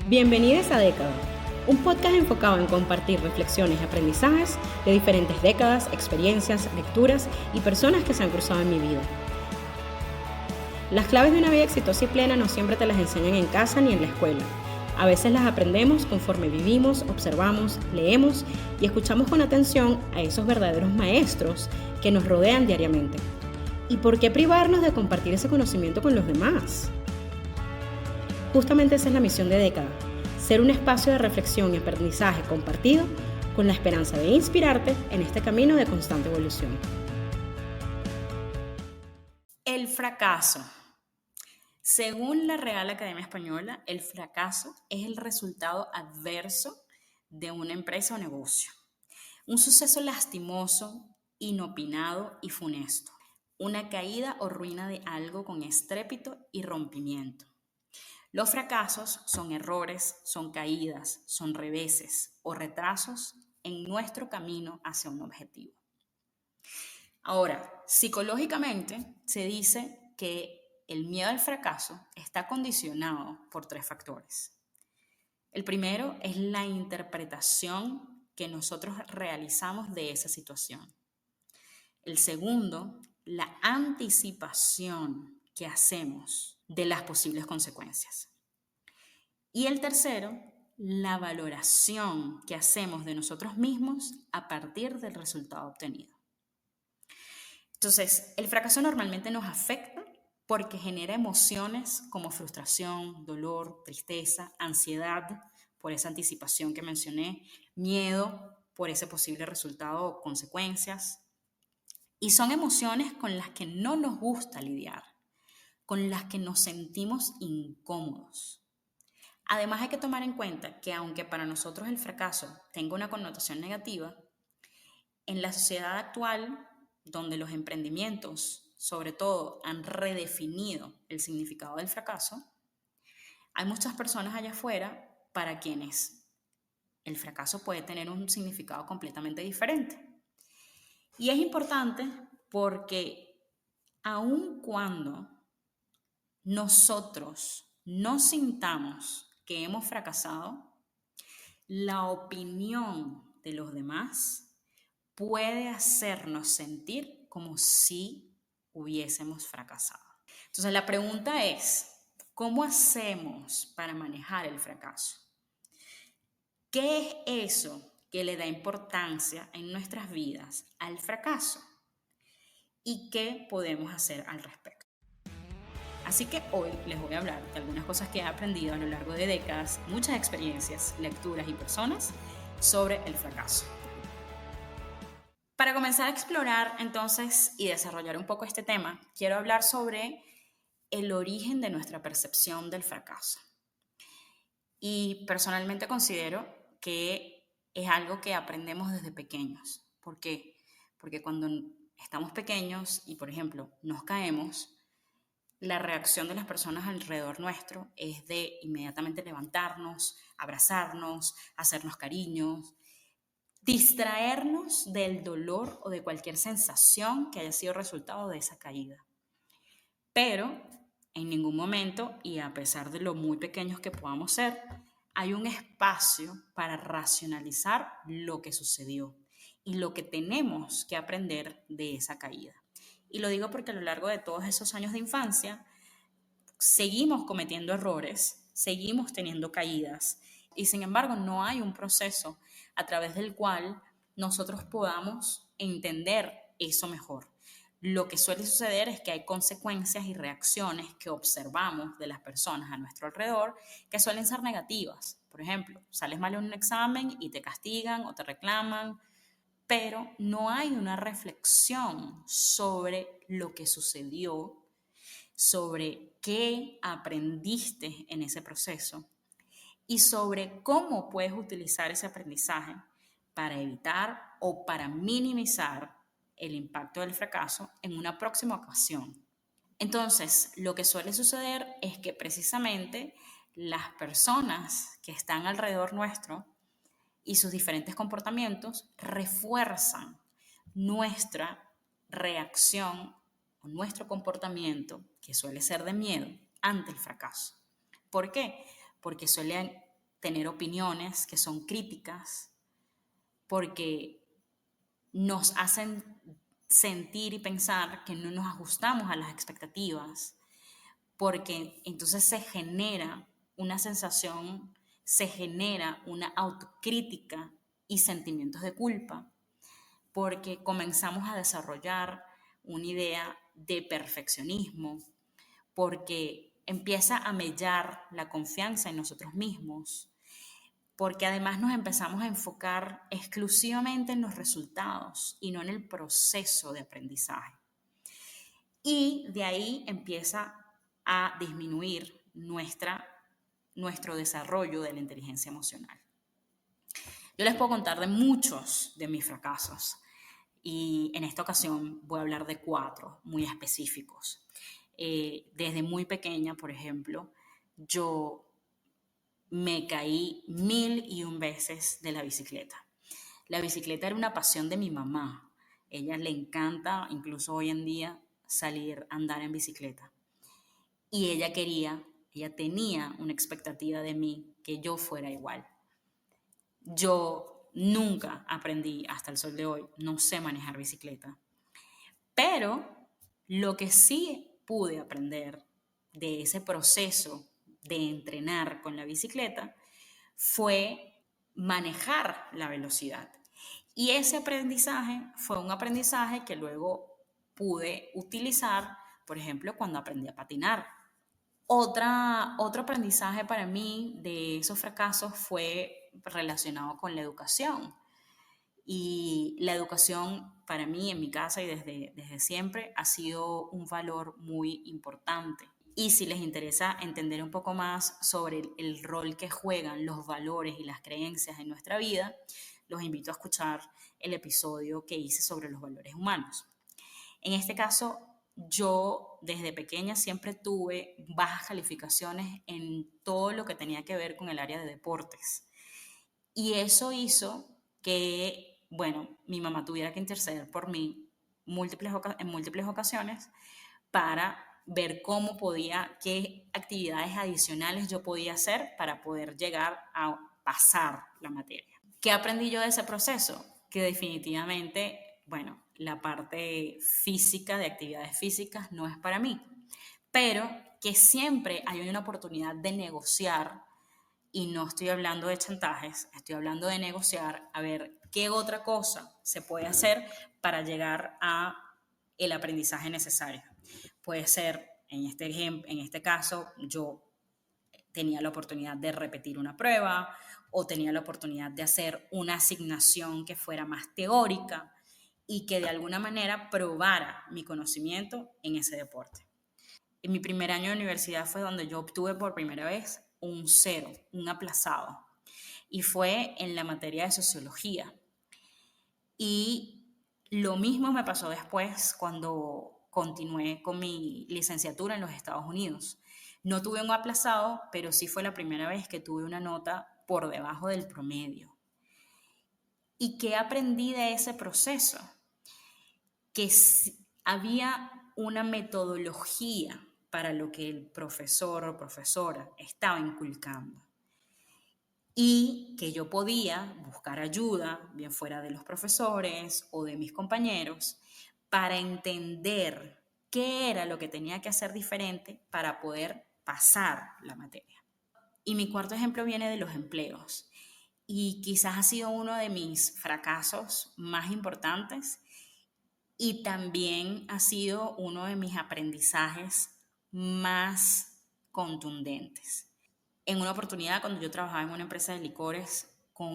Bienvenidos a Década, un podcast enfocado en compartir reflexiones y aprendizajes de diferentes décadas, experiencias, lecturas y personas que se han cruzado en mi vida. Las claves de una vida exitosa y plena no siempre te las enseñan en casa ni en la escuela. A veces las aprendemos conforme vivimos, observamos, leemos y escuchamos con atención a esos verdaderos maestros que nos rodean diariamente. ¿Y por qué privarnos de compartir ese conocimiento con los demás? Justamente esa es la misión de Década, ser un espacio de reflexión y aprendizaje compartido con la esperanza de inspirarte en este camino de constante evolución. El fracaso. Según la Real Academia Española, el fracaso es el resultado adverso de una empresa o negocio. Un suceso lastimoso, inopinado y funesto. Una caída o ruina de algo con estrépito y rompimiento. Los fracasos son errores, son caídas, son reveses o retrasos en nuestro camino hacia un objetivo. Ahora, psicológicamente se dice que el miedo al fracaso está condicionado por 3 factores. El primero es la interpretación que nosotros realizamos de esa situación. El segundo, la anticipación que hacemos de las posibles consecuencias. Y el tercero, la valoración que hacemos de nosotros mismos a partir del resultado obtenido. Entonces, el fracaso normalmente nos afecta porque genera emociones como frustración, dolor, tristeza, ansiedad por esa anticipación que mencioné, miedo por ese posible resultado o consecuencias. Y son emociones con las que no nos gusta lidiar, con las que nos sentimos incómodos. Además, hay que tomar en cuenta que aunque para nosotros el fracaso tenga una connotación negativa, en la sociedad actual, donde los emprendimientos, sobre todo, han redefinido el significado del fracaso, hay muchas personas allá afuera para quienes el fracaso puede tener un significado completamente diferente. Y es importante porque aun cuando nosotros no sintamos que hemos fracasado, la opinión de los demás puede hacernos sentir como si hubiésemos fracasado. Entonces la pregunta es, ¿cómo hacemos para manejar el fracaso? ¿Qué es eso que le da importancia en nuestras vidas al fracaso? ¿Y qué podemos hacer al respecto? Así que hoy les voy a hablar de algunas cosas que he aprendido a lo largo de décadas, muchas experiencias, lecturas y personas sobre el fracaso. Para comenzar a explorar entonces y desarrollar un poco este tema, quiero hablar sobre el origen de nuestra percepción del fracaso. Y personalmente considero que es algo que aprendemos desde pequeños. ¿Por qué? Porque cuando estamos pequeños y, por ejemplo, nos caemos, la reacción de las personas alrededor nuestro es de inmediatamente levantarnos, abrazarnos, hacernos cariños, distraernos del dolor o de cualquier sensación que haya sido resultado de esa caída. Pero en ningún momento, y a pesar de lo muy pequeños que podamos ser, hay un espacio para racionalizar lo que sucedió y lo que tenemos que aprender de esa caída. Y lo digo porque a lo largo de todos esos años de infancia seguimos cometiendo errores, seguimos teniendo caídas y sin embargo no hay un proceso a través del cual nosotros podamos entender eso mejor. Lo que suele suceder es que hay consecuencias y reacciones que observamos de las personas a nuestro alrededor que suelen ser negativas. Por ejemplo, sales mal en un examen y te castigan o te reclaman, pero no hay una reflexión sobre lo que sucedió, sobre qué aprendiste en ese proceso y sobre cómo puedes utilizar ese aprendizaje para evitar o para minimizar el impacto del fracaso en una próxima ocasión. Entonces, lo que suele suceder es que precisamente las personas que están alrededor nuestro y sus diferentes comportamientos refuerzan nuestra reacción o nuestro comportamiento, que suele ser de miedo, ante el fracaso. ¿Por qué? Porque suelen tener opiniones que son críticas, porque nos hacen sentir y pensar que no nos ajustamos a las expectativas, porque entonces se genera una sensación, se genera una autocrítica y sentimientos de culpa, porque comenzamos a desarrollar una idea de perfeccionismo, porque empieza a mellar la confianza en nosotros mismos, porque además nos empezamos a enfocar exclusivamente en los resultados y no en el proceso de aprendizaje. Y de ahí empieza a disminuir nuestro desarrollo de la inteligencia emocional. Yo les puedo contar de muchos de mis fracasos y en esta ocasión voy a hablar de 4 muy específicos. Desde muy pequeña, por ejemplo, yo me caí 1001 veces de la bicicleta. La bicicleta era una pasión de mi mamá. Ella le encanta, incluso hoy en día, salir a andar en bicicleta. Y ella tenía una expectativa de mí que yo fuera igual. Yo nunca aprendí, hasta el sol de hoy, no sé manejar bicicleta. Pero lo que sí pude aprender de ese proceso de entrenar con la bicicleta fue manejar la velocidad. Y ese aprendizaje fue un aprendizaje que luego pude utilizar, por ejemplo, cuando aprendí a patinar. Otro aprendizaje para mí de esos fracasos fue relacionado con la educación. Y la educación para mí, en mi casa y desde siempre, ha sido un valor muy importante. Y si les interesa entender un poco más sobre el rol que juegan los valores y las creencias en nuestra vida, los invito a escuchar el episodio que hice sobre los valores humanos. En este caso, yo desde pequeña siempre tuve bajas calificaciones en todo lo que tenía que ver con el área de deportes. Y eso hizo que, bueno, mi mamá tuviera que interceder por mí en múltiples ocasiones para ver cómo podía, qué actividades adicionales yo podía hacer para poder llegar a pasar la materia. ¿Qué aprendí yo de ese proceso? Que definitivamente, bueno, la parte física, de actividades físicas, no es para mí, pero que siempre hay una oportunidad de negociar, y no estoy hablando de chantajes, estoy hablando de negociar, a ver qué otra cosa se puede hacer para llegar a el aprendizaje necesario. Puede ser, en este caso, yo tenía la oportunidad de repetir una prueba o tenía la oportunidad de hacer una asignación que fuera más teórica y que de alguna manera probara mi conocimiento en ese deporte. En mi primer año de universidad fue donde yo obtuve por primera vez un 0, un aplazado, y fue en la materia de sociología. Y lo mismo me pasó después cuando continué con mi licenciatura en los Estados Unidos. No tuve un aplazado, pero sí fue la primera vez que tuve una nota por debajo del promedio. ¿Y qué aprendí de ese proceso? Que había una metodología para lo que el profesor o profesora estaba inculcando y que yo podía buscar ayuda, bien fuera de los profesores o de mis compañeros, para entender qué era lo que tenía que hacer diferente para poder pasar la materia. Y mi cuarto ejemplo viene de los empleos. Y quizás ha sido uno de mis fracasos más importantes y también ha sido uno de mis aprendizajes más contundentes. En una oportunidad, cuando yo trabajaba en una empresa de licores con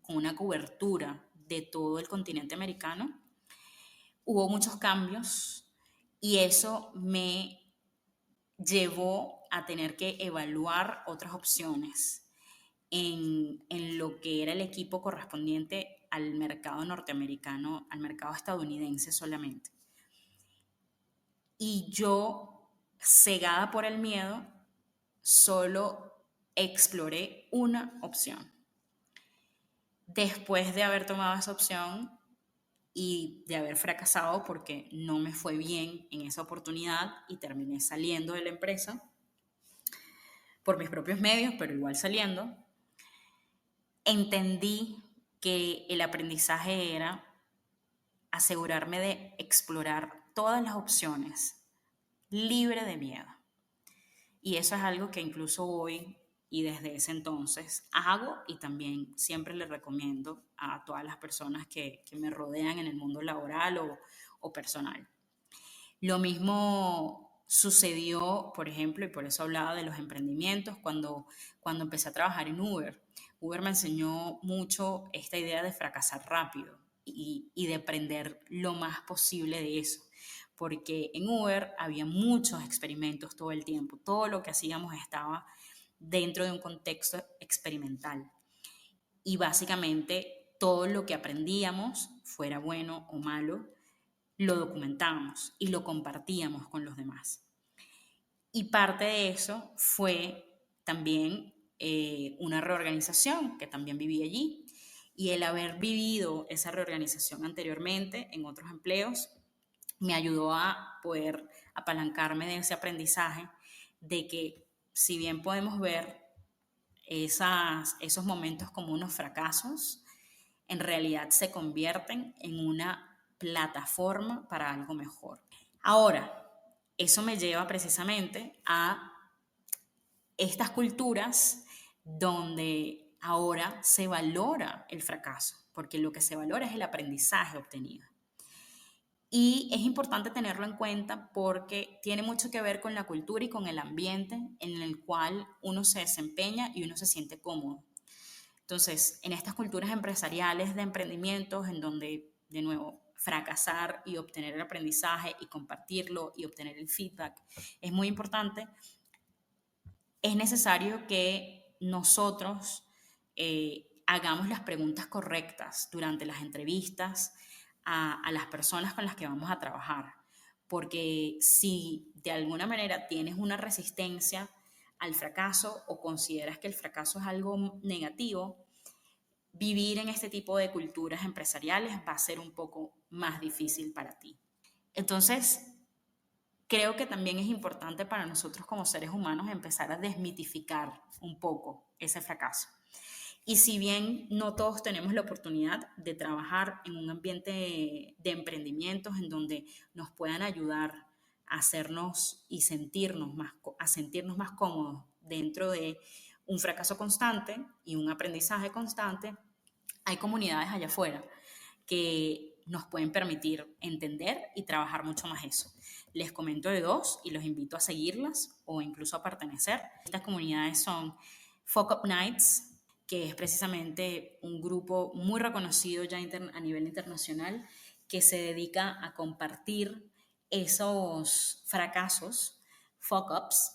una cobertura de todo el continente americano, hubo muchos cambios y eso me llevó a tener que evaluar otras opciones en lo que era el equipo correspondiente al mercado norteamericano, al mercado estadounidense solamente. Y yo, cegada por el miedo, solo exploré una opción. Después de haber tomado esa opción y de haber fracasado porque no me fue bien en esa oportunidad y terminé saliendo de la empresa, por mis propios medios, pero igual saliendo, entendí que el aprendizaje era asegurarme de explorar todas las opciones libre de miedo. Y eso es algo que incluso hoy y desde ese entonces hago, y también siempre le recomiendo a todas las personas que me rodean en el mundo laboral o personal. Lo mismo sucedió, por ejemplo, y por eso hablaba de los emprendimientos, cuando empecé a trabajar en Uber. Uber me enseñó mucho esta idea de fracasar rápido y de aprender lo más posible de eso. Porque en Uber había muchos experimentos todo el tiempo. Todo lo que hacíamos estaba dentro de un contexto experimental. Y básicamente todo lo que aprendíamos, fuera bueno o malo, lo documentábamos y lo compartíamos con los demás. Y parte de eso fue también una reorganización que también viví allí. Y el haber vivido esa reorganización anteriormente en otros empleos me ayudó a poder apalancarme de ese aprendizaje de que si bien podemos ver esos momentos como unos fracasos, en realidad se convierten en una plataforma para algo mejor. Ahora, eso me lleva precisamente a estas culturas donde ahora se valora el fracaso, porque lo que se valora es el aprendizaje obtenido. Y es importante tenerlo en cuenta porque tiene mucho que ver con la cultura y con el ambiente en el cual uno se desempeña y uno se siente cómodo. Entonces, en estas culturas empresariales de emprendimientos, en donde, de nuevo, fracasar y obtener el aprendizaje y compartirlo y obtener el feedback es muy importante, es necesario que nosotros hagamos las preguntas correctas durante las entrevistas a las personas con las que vamos a trabajar. Porque si de alguna manera tienes una resistencia al fracaso o consideras que el fracaso es algo negativo, vivir en este tipo de culturas empresariales va a ser un poco más difícil para ti. Entonces, creo que también es importante para nosotros como seres humanos empezar a desmitificar un poco ese fracaso. Y si bien no todos tenemos la oportunidad de trabajar en un ambiente de emprendimientos en donde nos puedan ayudar a hacernos y a sentirnos más cómodos dentro de un fracaso constante y un aprendizaje constante, hay comunidades allá afuera que nos pueden permitir entender y trabajar mucho más eso. Les comento de dos y los invito a seguirlas o incluso a pertenecer. Estas comunidades son Fuck Up Nights, que es precisamente un grupo muy reconocido ya a nivel internacional que se dedica a compartir esos fracasos, fuck ups,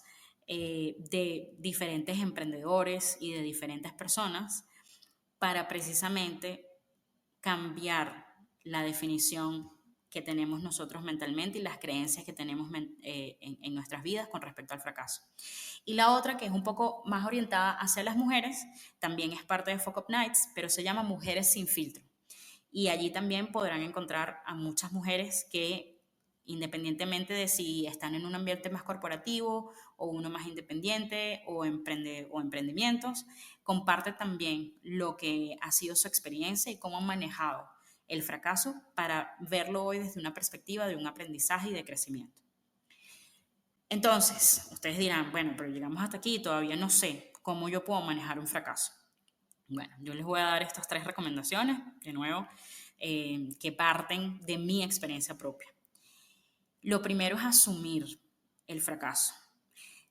de diferentes emprendedores y de diferentes personas para precisamente cambiar la definición que tenemos nosotros mentalmente y las creencias que tenemos en nuestras vidas con respecto al fracaso. Y la otra, que es un poco más orientada hacia las mujeres, también es parte de Fuck Up Nights, pero se llama Mujeres Sin Filtro. Y allí también podrán encontrar a muchas mujeres que, independientemente de si están en un ambiente más corporativo o uno más independiente o emprendimientos, comparte también lo que ha sido su experiencia y cómo han manejado el fracaso para verlo hoy desde una perspectiva de un aprendizaje y de crecimiento. Entonces, ustedes dirán, bueno, pero llegamos hasta aquí y todavía no sé cómo yo puedo manejar un fracaso. Bueno, yo les voy a dar estas 3 recomendaciones, de nuevo, que parten de mi experiencia propia. Lo primero es asumir el fracaso,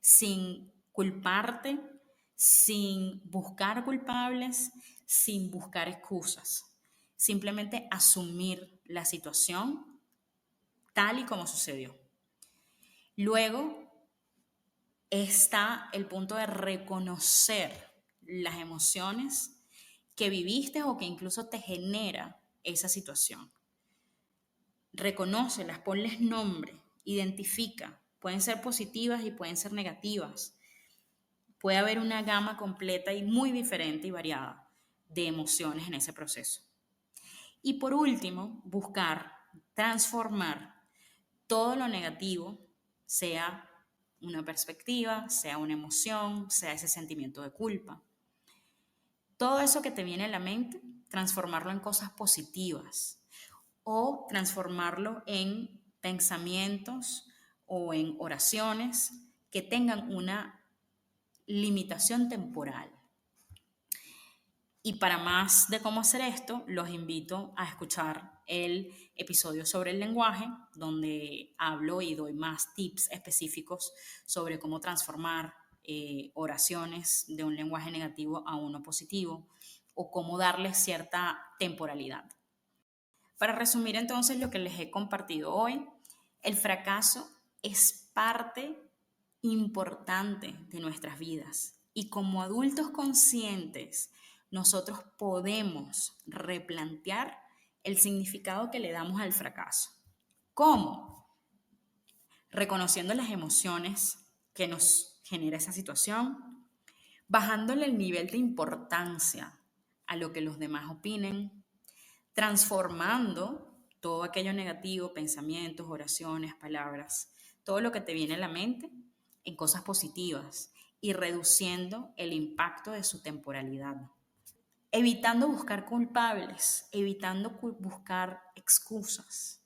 sin culparte, sin buscar culpables, sin buscar excusas. Simplemente asumir la situación tal y como sucedió. Luego está el punto de reconocer las emociones que viviste o que incluso te genera esa situación. Reconócelas, ponles nombre, identifica. Pueden ser positivas y pueden ser negativas. Puede haber una gama completa y muy diferente y variada de emociones en ese proceso. Y por último, buscar transformar todo lo negativo, sea una perspectiva, sea una emoción, sea ese sentimiento de culpa. Todo eso que te viene a la mente, transformarlo en cosas positivas o transformarlo en pensamientos o en oraciones que tengan una limitación temporal. Y para más de cómo hacer esto, los invito a escuchar el episodio sobre el lenguaje, donde hablo y doy más tips específicos sobre cómo transformar oraciones de un lenguaje negativo a uno positivo o cómo darle cierta temporalidad. Para resumir entonces lo que les he compartido hoy, el fracaso es parte importante de nuestras vidas y como adultos conscientes nosotros podemos replantear el significado que le damos al fracaso. ¿Cómo? Reconociendo las emociones que nos genera esa situación, bajándole el nivel de importancia a lo que los demás opinen, transformando todo aquello negativo, pensamientos, oraciones, palabras, todo lo que te viene a la mente en cosas positivas y reduciendo el impacto de su temporalidad. Evitando buscar culpables, evitando buscar excusas,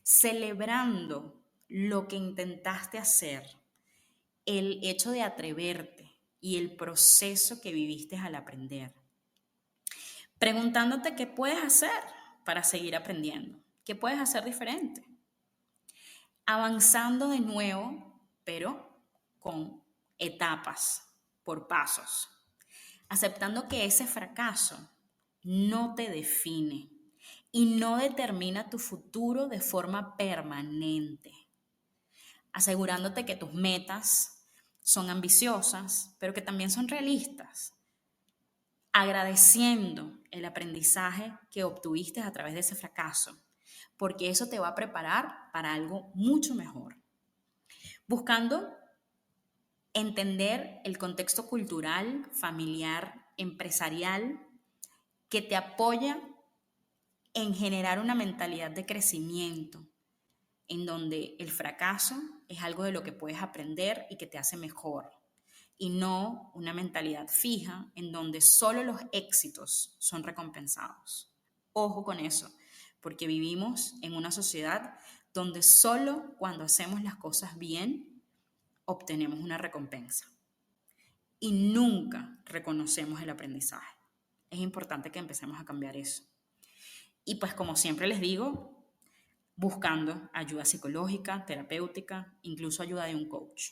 celebrando lo que intentaste hacer, el hecho de atreverte y el proceso que viviste al aprender. Preguntándote qué puedes hacer para seguir aprendiendo, qué puedes hacer diferente. Avanzando de nuevo, pero con etapas, por pasos. Aceptando que ese fracaso no te define y no determina tu futuro de forma permanente. Asegurándote que tus metas son ambiciosas, pero que también son realistas. Agradeciendo el aprendizaje que obtuviste a través de ese fracaso, porque eso te va a preparar para algo mucho mejor. Buscando entender el contexto cultural, familiar, empresarial, que te apoya en generar una mentalidad de crecimiento, en donde el fracaso es algo de lo que puedes aprender y que te hace mejor, y no una mentalidad fija en donde solo los éxitos son recompensados. Ojo con eso, porque vivimos en una sociedad donde solo cuando hacemos las cosas bien obtenemos una recompensa y nunca reconocemos el aprendizaje. Es importante que empecemos a cambiar eso. Y pues como siempre les digo, buscando ayuda psicológica, terapéutica, incluso ayuda de un coach.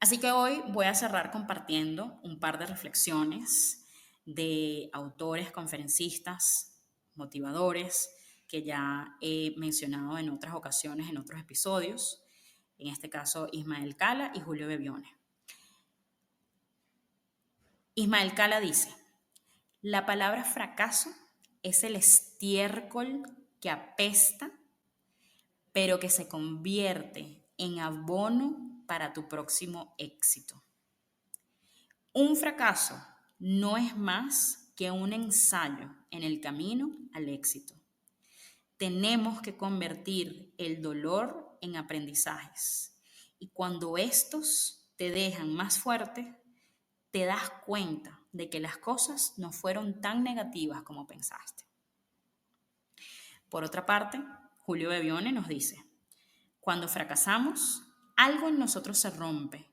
Así que hoy voy a cerrar compartiendo un par de reflexiones de autores, conferencistas, motivadores, que ya he mencionado en otras ocasiones, en otros episodios. En este caso, Ismael Cala y Julio Bebione. Ismael Cala dice: la palabra fracaso es el estiércol que apesta, pero que se convierte en abono para tu próximo éxito. Un fracaso no es más que un ensayo en el camino al éxito. Tenemos que convertir el dolor en aprendizajes. Y cuando estos te dejan más fuerte, te das cuenta de que las cosas no fueron tan negativas como pensaste. Por otra parte, Julio Bebione nos dice: cuando fracasamos, algo en nosotros se rompe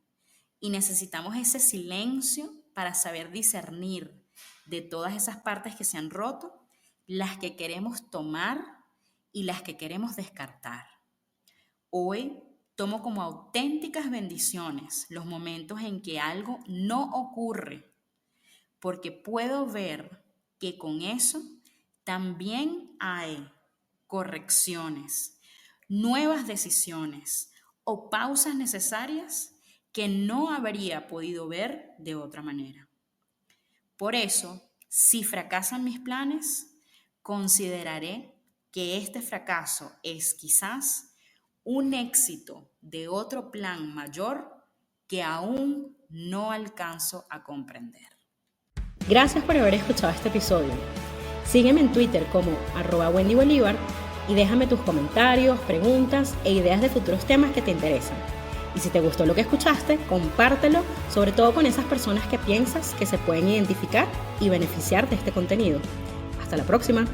y necesitamos ese silencio para saber discernir de todas esas partes que se han roto, las que queremos tomar y las que queremos descartar. Hoy tomo como auténticas bendiciones los momentos en que algo no ocurre, porque puedo ver que con eso también hay correcciones, nuevas decisiones o pausas necesarias que no habría podido ver de otra manera. Por eso, si fracasan mis planes, consideraré que este fracaso es quizás un éxito de otro plan mayor que aún no alcanzo a comprender. Gracias por haber escuchado este episodio. Sígueme en Twitter como @WendyBolivar y déjame tus comentarios, preguntas e ideas de futuros temas que te interesan. Y si te gustó lo que escuchaste, compártelo, sobre todo con esas personas que piensas que se pueden identificar y beneficiar de este contenido. Hasta la próxima.